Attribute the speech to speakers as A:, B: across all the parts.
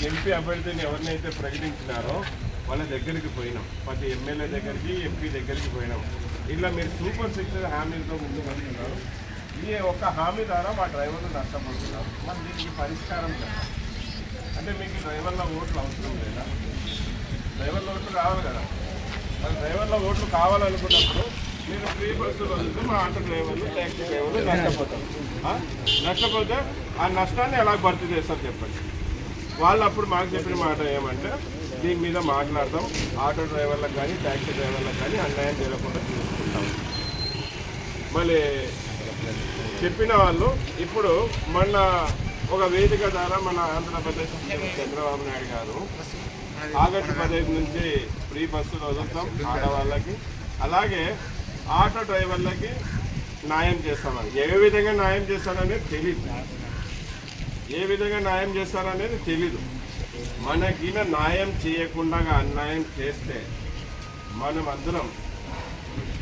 A: MP అభ్యర్థిని ఎవరినైతే ప్రకటించినారో వాళ్ళ దగ్గరికి పోయినాం, ప్రతి ఎమ్మెల్యే దగ్గరికి ఎంపీ దగ్గరికి పోయినాం. ఇలా మీరు సూపర్ 6 హామీలతో ముందుకు వస్తున్నారు. ఈ ఒక్క హామీ ద్వారా మా డ్రైవర్లు నష్టపోతున్నారు. మరి దీనికి పరిష్కారం కదా? అంటే మీకు డ్రైవర్ల ఓట్లు అవసరం లేదా? డ్రైవర్ల ఓట్లు కావాలి కదా. మరి డ్రైవర్ల ఓట్లు కావాలనుకున్నప్పుడు మీరు ఫ్రీ బస్సులు వదిలితే మా ఆటో డ్రైవర్లు, ట్యాక్సీ డ్రైవర్లు నష్టపోతారు. నష్టపోతే ఆ నష్టాన్ని ఎలా భర్తీ చేస్తారు చెప్పండి. వాళ్ళు అప్పుడు మాకు చెప్పిన మాట ఏమంటే, దీని మీద మాట్లాడదాం, ఆటో డ్రైవర్లకు కానీ ట్యాక్సీ డ్రైవర్లకు కానీ అన్యాయం జరగకుండా చూసుకుంటాం. మళ్ళీ చెప్పిన వాళ్ళు ఇప్పుడు మొన్న ఒక వేదిక ద్వారా మన ఆంధ్రప్రదేశ్ చంద్రబాబు నాయుడు గారు ఆగస్టు 15 నుంచి ఫ్రీ బస్సులు వదులుతాం ఆడవాళ్ళకి, అలాగే ఆటో డ్రైవర్లకి న్యాయం చేస్తామని. ఏ విధంగా న్యాయం చేస్తారనేది తెలీదు, ఏ విధంగా న్యాయం చేస్తారనేది తెలీదు. మనకిన న్యాయం చేయకుండా అన్యాయం చేస్తే మనమందరం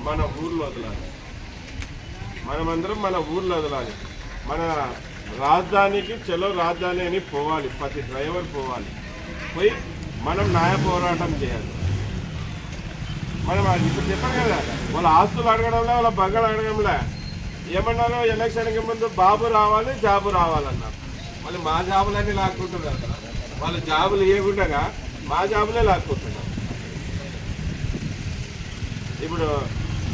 A: మన ఊర్లో వదలాలి, మనమందరం మన ఊర్లో వదలాలి. మన రాజధానికి చలో రాజధాని అని పోవాలి, ప్రతి డ్రైవర్ పోవాలి. పోయి మనం న్యాయ పోరాటం చేయాలి. మనం ఇప్పుడు చెప్పాం కదా, వాళ్ళ ఆస్తులు అడగడంలే, వాళ్ళ బంగారు అడగడంలే. ఏమన్నారు, ఎలక్షన్కి ముందు బాబు రావాలి, జాబు రావాలన్నారు. మళ్ళీ మా జాబులన్నీ లాక్కుంటున్నారు కదా. వాళ్ళ జాబులు ఇవ్వకుండా మా జాబులే లాక్కుంటున్నారు. ఇప్పుడు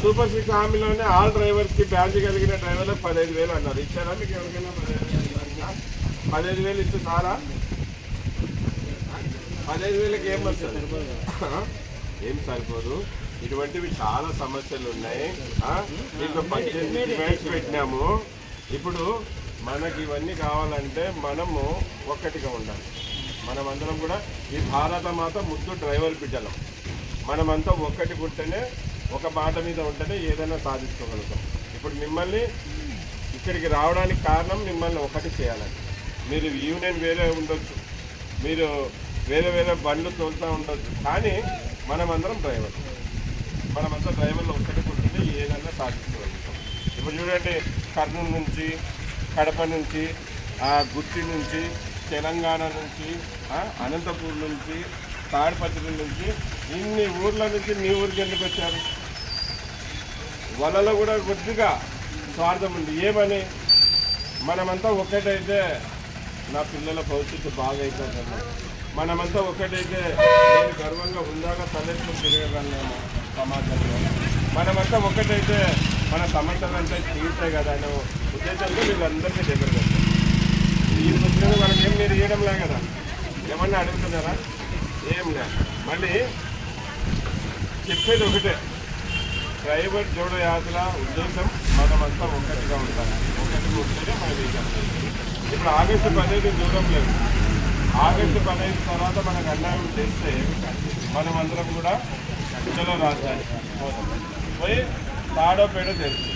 A: సూపర్ 6 హామీలోనే ఆల్ డ్రైవర్స్కి బ్యాడ్జ్ కలిగిన డ్రైవర్లకు 15,000 అన్నారు. ఇచ్చారా మీకు ఎవరికైనా? 15,000 ఇస్తే సారా? 15,000కి ఏం వస్తుంది? ఏం సరిపోదు. ఇటువంటివి చాలా సమస్యలు ఉన్నాయి. దీంట్లో 18 డిమాండ్స్ పెట్టినాము. ఇప్పుడు మనకి ఇవన్నీ కావాలంటే మనము ఒక్కటిగా ఉండాలి. మనమందరం కూడా ఈ భారత మాత ముద్దు డ్రైవర్ బిడ్డలం. మనమంతా ఒక్కటి ఉంటేనే, ఒక మాట మీద ఉంటేనే ఏదైనా సాధించుకోగలుగుతాం. ఇప్పుడు మిమ్మల్ని ఇక్కడికి రావడానికి కారణం మిమ్మల్ని ఒకటి చేయాలని. మీరు యూనియన్ వేరే ఉండొచ్చు, మీరు వేరే వేరే బండ్లు తోలుతూ ఉండొచ్చు, కానీ మనమందరం డ్రైవర్. మనమంతా డ్రైవర్లు ఒక్కటి ఉంటేనే ఏదైనా సాధించుకోగలుగుతాం. ఇప్పుడు చూడండి, కర్నూలు నుంచి, కడప నుంచి, గుత్తి నుంచి, తెలంగాణ నుంచి, అనంతపూర్ నుంచి, తాడిపత్రి నుంచి, ఇన్ని ఊర్ల నుంచి మీ ఊరికి ఎందుకు వచ్చారు? వాళ్ళలో కూడా కొద్దిగా స్వార్థం ఉంది. ఏమని? మనమంతా ఒక్కటైతే నా పిల్లల భవిష్యత్తు బాగా అవుతుందన్నా, మనమంతా ఒక్కటైతే నేను గర్వంగా ఉందాక తలెత్తుకుని తిరగగలను సమాజంలో, మనమంతా ఒక్కటైతే మన సమస్యలంతా తీరుతాయి కదా అనే ఉద్దేశంతో వీళ్ళందరికీ దగ్గర వస్తారు. ఈ వచ్చిన వాళ్ళకి ఏం మీరు ఇవ్వడంలే కదా, ఏమన్నా అడుగుతున్నారా? ఏం లేదు. మళ్ళీ చెప్పేది ఒకటే, డ్రైవర్ జోడో యాత్ర ఉద్దేశం మనమంతా ఒక్కటిగా ఉంటాం. ఒకటి ఉంటేనే మనం ఇక ఇప్పుడు ఆగస్టు 15 దూరం లేదు. ఆగస్టు 15 తర్వాత మనకు అన్యాయం చేస్తే మనమందరం కూడా చలో రాజధాని పోయి తాడో పేడో తెలుసు.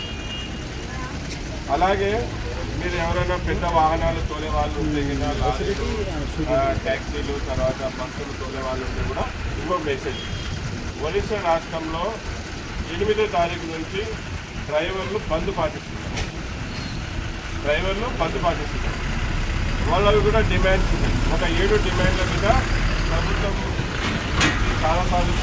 A: అలాగే మీరు ఎవరైనా పెద్ద వాహనాలు తోలే వాళ్ళు ఉంటే కదా, ట్యాక్సీలు తర్వాత బస్సులు తోలే వాళ్ళు ఉంటే కూడా ఇంకో మెసేజ్. ఒరిస్సా రాష్ట్రంలో 8వ తారీఖు నుంచి డ్రైవర్లు బంద్ పాటిస్తున్నారు. వాళ్ళవి కూడా డిమాండ్స్ ఉన్నాయి. ఒక 7 డిమాండ్ల మీద ప్రభుత్వం చాలాసార్లు